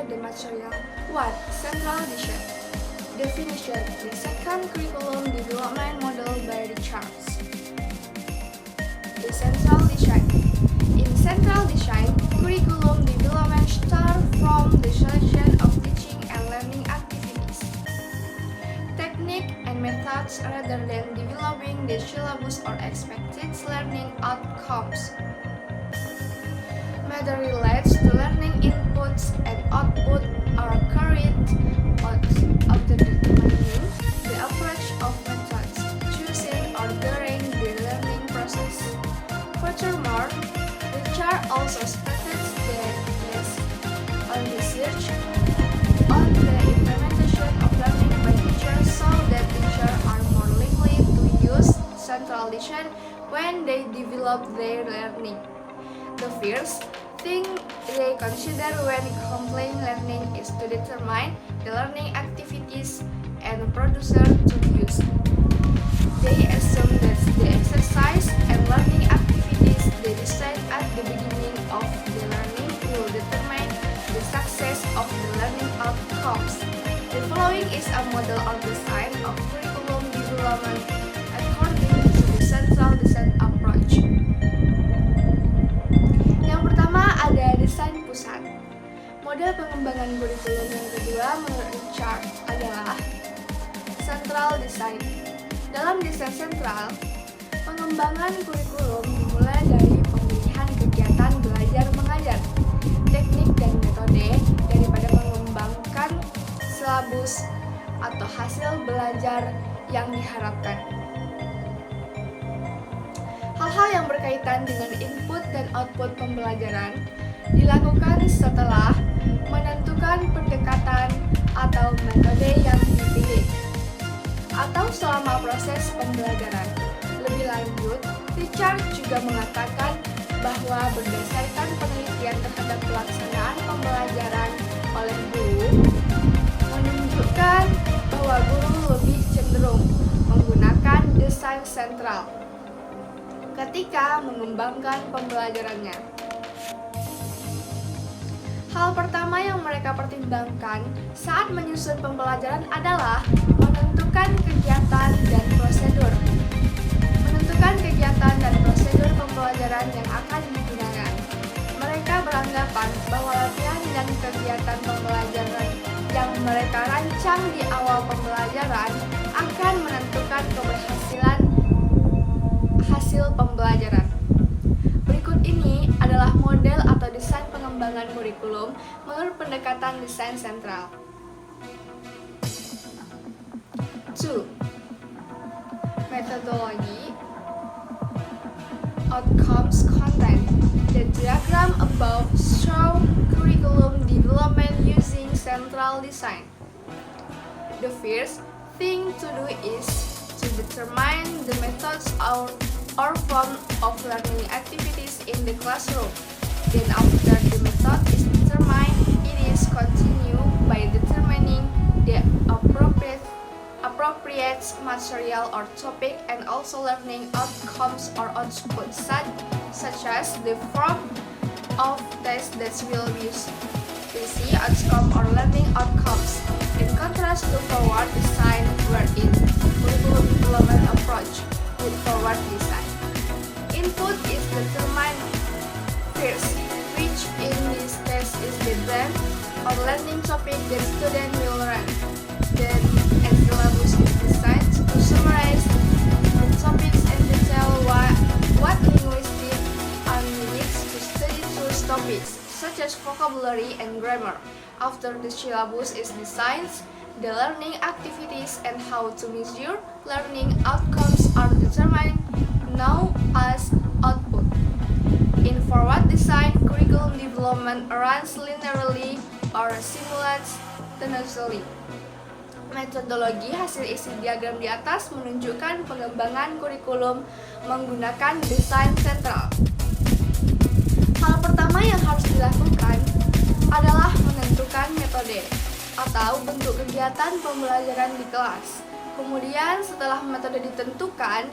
the material. 1. Central design. Definition: the second curriculum development model by Richards. The central design. In central design, curriculum development starts from the selection of teaching and learning activities, technique and methods rather than developing the syllabus or expected learning outcomes. Method relates to learning inputs and output are carried out after determining the approach of methods, choosing or during the learning process. Furthermore, the chart also states that based on research on the implementation of learning by teachers so that teachers are more likely to use central design when they develop their learning. The first thing they consider when completing learning is to determine the learning activities and producer to use. They assume that the exercise and learning activities they decide at the beginning of the learning will determine the success of the learning outcomes. The following is a model or design of curriculum development according to the central design approach. Yang pertama ada desain pusat. Model pengembangan kurikulum yang kedua menurut Richard adalah central design. Dalam desain sentral, pengembangan kurikulum dimulai dari pemilihan kegiatan belajar mengajar, teknik dan metode daripada mengembangkan silabus atau hasil belajar yang diharapkan. Hal-hal yang berkaitan dengan input dan output pembelajaran dilakukan setelah menentukan pendekatan atau metode yang dipilih atau selama proses pembelajaran. Lebih lanjut, Richard juga mengatakan bahwa berdasarkan penelitian terhadap pelaksanaan pembelajaran oleh guru menunjukkan bahwa guru lebih cenderung menggunakan desain sentral ketika mengembangkan pembelajarannya. Hal pertama yang mereka pertimbangkan saat menyusun pembelajaran adalah menentukan kegiatan dan prosedur. Menentukan kegiatan dan prosedur pembelajaran yang akan digunakan. Mereka beranggapan bahwa latihan dan kegiatan pembelajaran yang mereka rancang di awal pembelajaran akan menentukan keberhasilan hasil pembelajaran. Berikut ini adalah model atau desain pengembangan kurikulum menurut pendekatan desain sentral. 2. Methodology, outcomes, content. The diagram above shows curriculum development using central design. The first thing to do is to determine the methods or form of learning activities in the classroom. Then after the method is determined, it is continued by determining the appropriate material or topic and also learning outcomes or outputs such as the form of test that will be used to see outcome or learning outcomes. In contrast to forward design, wherein curriculum development approach with forward design. Input is determined first, which in this case is the brand or learning topic that student will learn. Then a syllabus is designed to summarize the topics and detail what linguistics needs to study those topics, such as vocabulary and grammar. After the syllabus is designed, the learning activities and how to measure learning outcomes are determined, known as output. In forward design, curriculum development runs linearly or simultaneously. Metodologi hasil isi diagram di atas menunjukkan pengembangan kurikulum menggunakan desain sentral. Hal pertama yang harus dilakukan adalah menentukan metode atau bentuk kegiatan pembelajaran di kelas. Kemudian setelah metode ditentukan,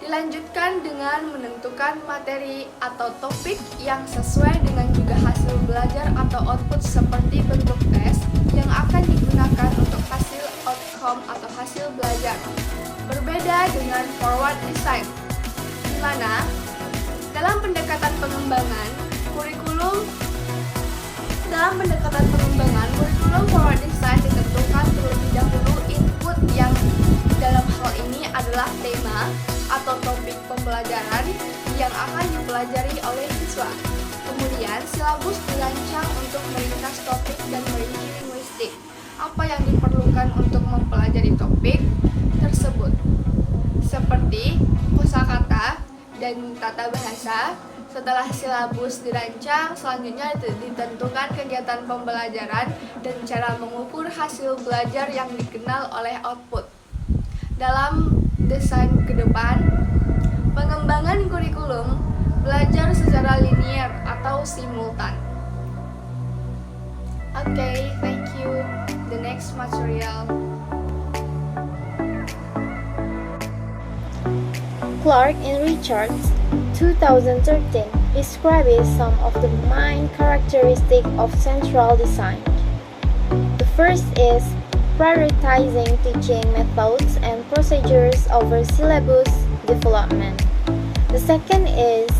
dilanjutkan dengan menentukan materi atau topik yang sesuai dengan juga hasil hasil belajar atau output seperti bentuk tes yang akan digunakan untuk hasil outcome atau hasil belajar. Berbeda dengan forward design, di mana dalam pendekatan pengembangan kurikulum forward design ditentukan terlebih dahulu input yang dalam hal ini adalah tema atau topik pembelajaran yang akan dipelajari oleh siswa. Kemudian silabus dirancang untuk meringkas topik dan merinci linguistik. Apa yang diperlukan untuk mempelajari topik tersebut, seperti kosakata dan tata bahasa. Setelah silabus dirancang, selanjutnya ditentukan kegiatan pembelajaran dan cara mengukur hasil belajar yang dikenal oleh output. Dalam desain ke depan, pengembangan kurikulum belajar secara linier atau simultan. Okay, thank you. The next material. Clark and Richards, 2013, describes some of the main characteristics of central design. The first is prioritizing teaching methods and procedures over syllabus development. The second is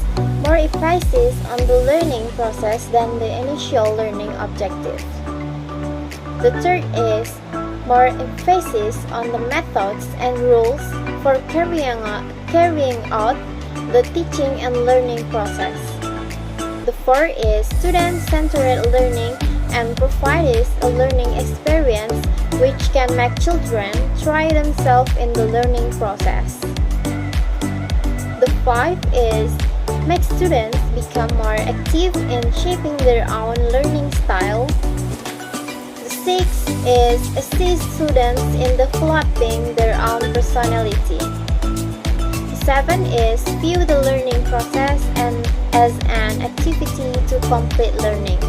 more emphasis on the learning process than the initial learning objective. The third is more emphasis on the methods and rules for carrying out the teaching and learning process. The fourth is student-centered learning and provides a learning experience which can make children try themselves in the learning process. The fifth is make students become more active in shaping their own learning style. The sixth is assist students in developing their own personality. Seven is view the learning process and as an activity to complete learning.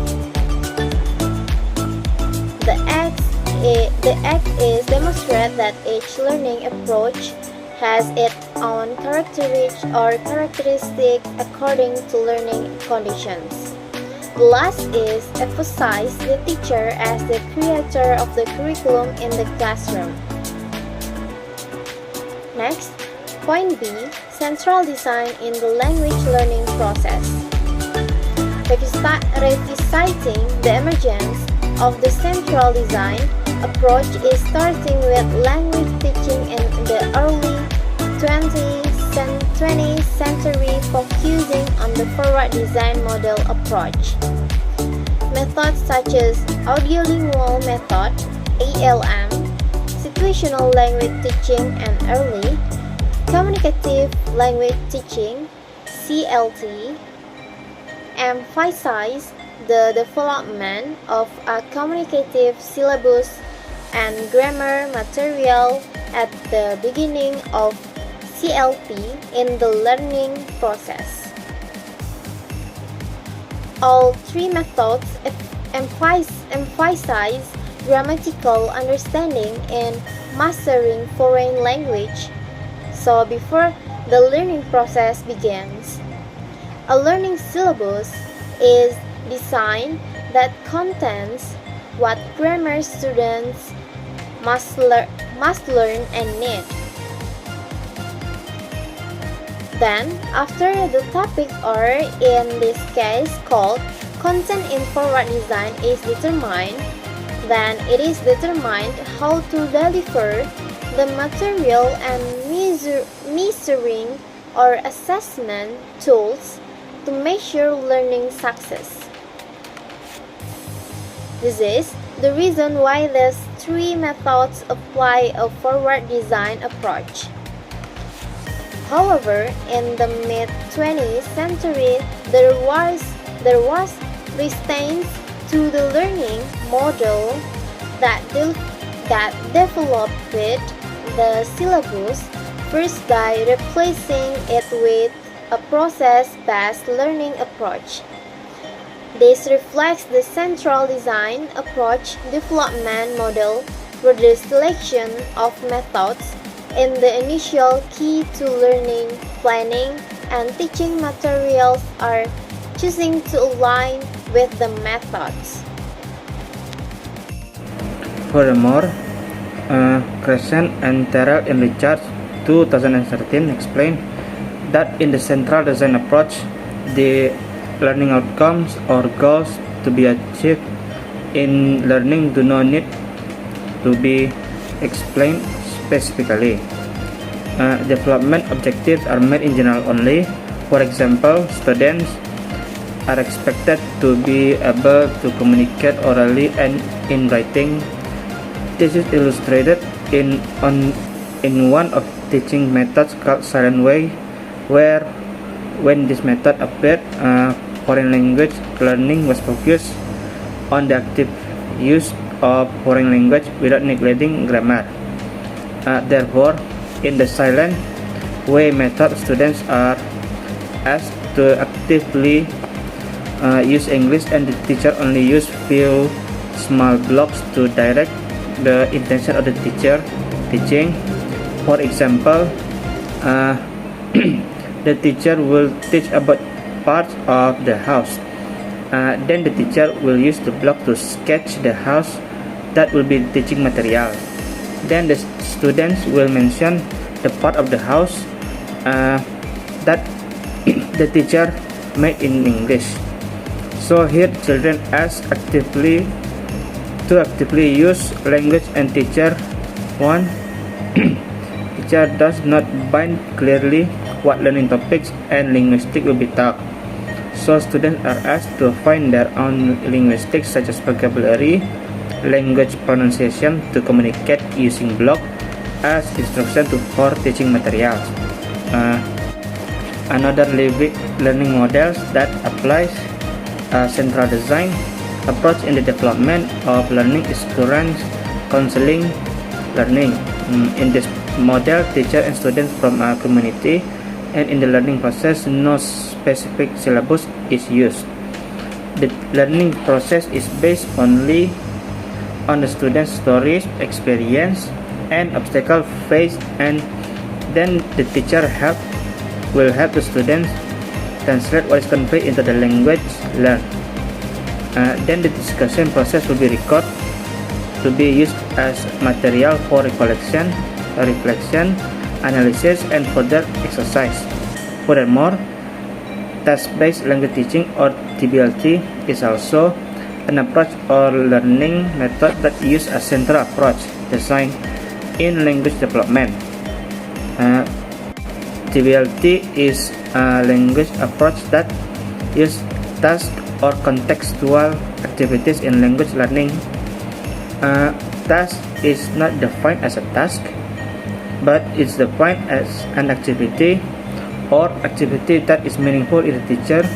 The act is demonstrate that each learning approach has its own characteristic according to learning conditions. The last is emphasize the teacher as the creator of the curriculum in the classroom. Next, point B, central design in the language learning process. Revisiting the emergence of the central design approach is starting with language teaching in the early 20th century, focusing on the forward design model approach. Methods such as audiolingual method, ALM, situational language teaching, and early communicative language teaching, CLT, emphasize the development of a communicative syllabus and grammar material at the beginning of CLP in the learning process. All three methods emphasize grammatical understanding and mastering foreign language. So before the learning process begins, a learning syllabus is designed that contains what grammar students must learn and need. Then, after the topic or in this case called content in forward design is determined, then it is determined how to deliver the material and measuring or assessment tools to measure learning success. This is the reason why these three methods apply a forward design approach. However, in the mid-20th century, there was resistance to the learning model that developed the syllabus first by replacing it with a process-based learning approach. This reflects the central design approach development model where the selection of methods in the initial key to learning, planning, and teaching materials are choosing to align with the methods. Furthermore, Crescent and Terrell in Richards 2013 explained that in the central design approach, the learning outcomes or goals to be achieved in learning do not need to be explained specifically. Development objectives are made in general only. For example, students are expected to be able to communicate orally and in writing. This is illustrated in one of teaching methods called Silent Way, where when this method appeared, foreign language learning was focused on the active use of foreign language without neglecting grammar. Therefore, in the Silent Way method, students are asked to actively use English, and the teacher only use few small blocks to direct the intention of the teacher teaching. For example, the teacher will teach about parts of the house. Then the teacher will use the block to sketch the house that will be the teaching material. Then the students will mention the part of the house that the teacher made in English. So here children ask to actively use language, and teacher does not bind clearly what learning topics and linguistics will be taught. So students are asked to find their own linguistics such as vocabulary, language pronunciation to communicate using block as instruction for teaching materials. Another learning models that applies central design approach in the development of learning is current counseling learning. In this model, teacher and students from a community, and in the learning process, no specific syllabus is used. The learning process is based only on the students' stories, experience, and obstacle faced, and then the teacher will help the students translate what is conveyed into the language learned. Then the discussion process will be recorded to be used as material for recollection, reflection, analysis, and further exercise. Furthermore, task-based language teaching or TBLT is also an approach or learning method that uses a central approach designed in language development. TBLT is a language approach that uses task or contextual activities in language learning. Task is not defined as a task, but it's defined as an activity or activity that is meaningful in the teacher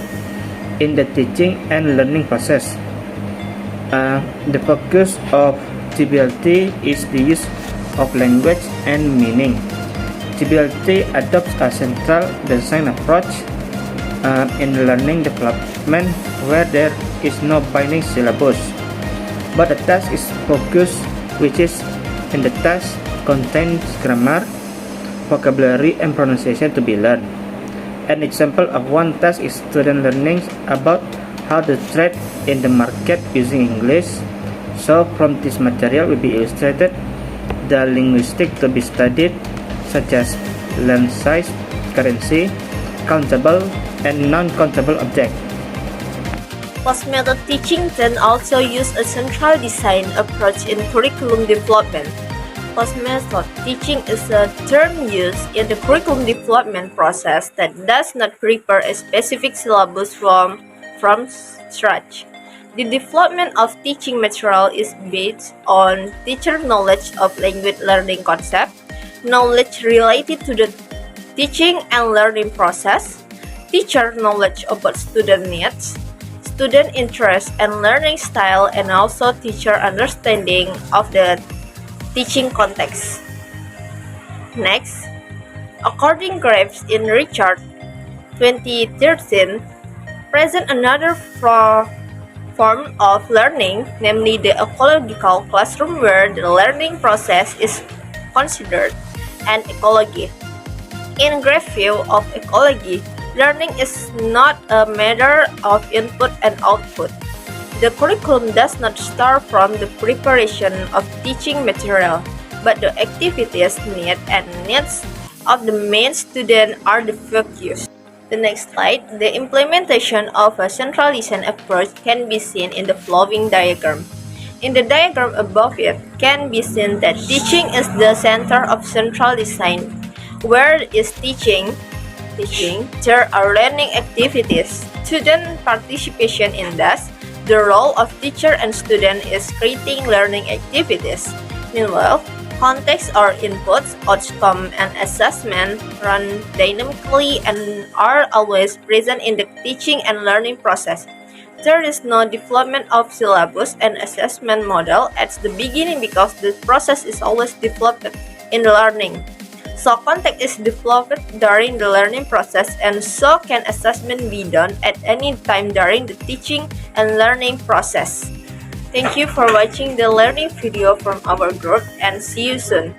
in the teaching and learning process. The focus of TBLT is the use of language and meaning. TBLT adopts a central design approach in learning development where there is no binding syllabus, but the task is focused, which is in the task contains grammar, vocabulary, and pronunciation to be learned. An example of one task is student learning about how to trade in the market using English. So from this material will be illustrated the linguistic to be studied, such as learn size, currency, countable, and non-countable object. Post-method teaching then also use a central design approach in curriculum development. Post-method teaching is a term used in the curriculum development process that does not prepare a specific syllabus from scratch. The development of teaching material is based on teacher knowledge of language learning concept, knowledge related to the teaching and learning process, teacher knowledge about student needs, student interest and learning style, and also teacher understanding of the teaching context. Next, according Graves in Richard 2013, present another form of learning, namely the ecological classroom, where the learning process is considered an ecology. In Graves' view of ecology, Learning is not a matter of input and output. The curriculum does not start from the preparation of teaching material, but the activities, needs of the main student are the focus. The next slide, the implementation of a central design approach can be seen in the following diagram. In the diagram above it can be seen that teaching is the center of central design. Where is teaching? There are learning activities, student participation in this. The role of teacher and student is creating learning activities. Meanwhile, context or inputs, outcome, and assessment run dynamically and are always present in the teaching and learning process. There is no development of syllabus and assessment model at the beginning because the process is always developed in the learning. So context is developed during the learning process and so can assessment be done at any time during the teaching and learning process. Thank you for watching the learning video from our group and see you soon.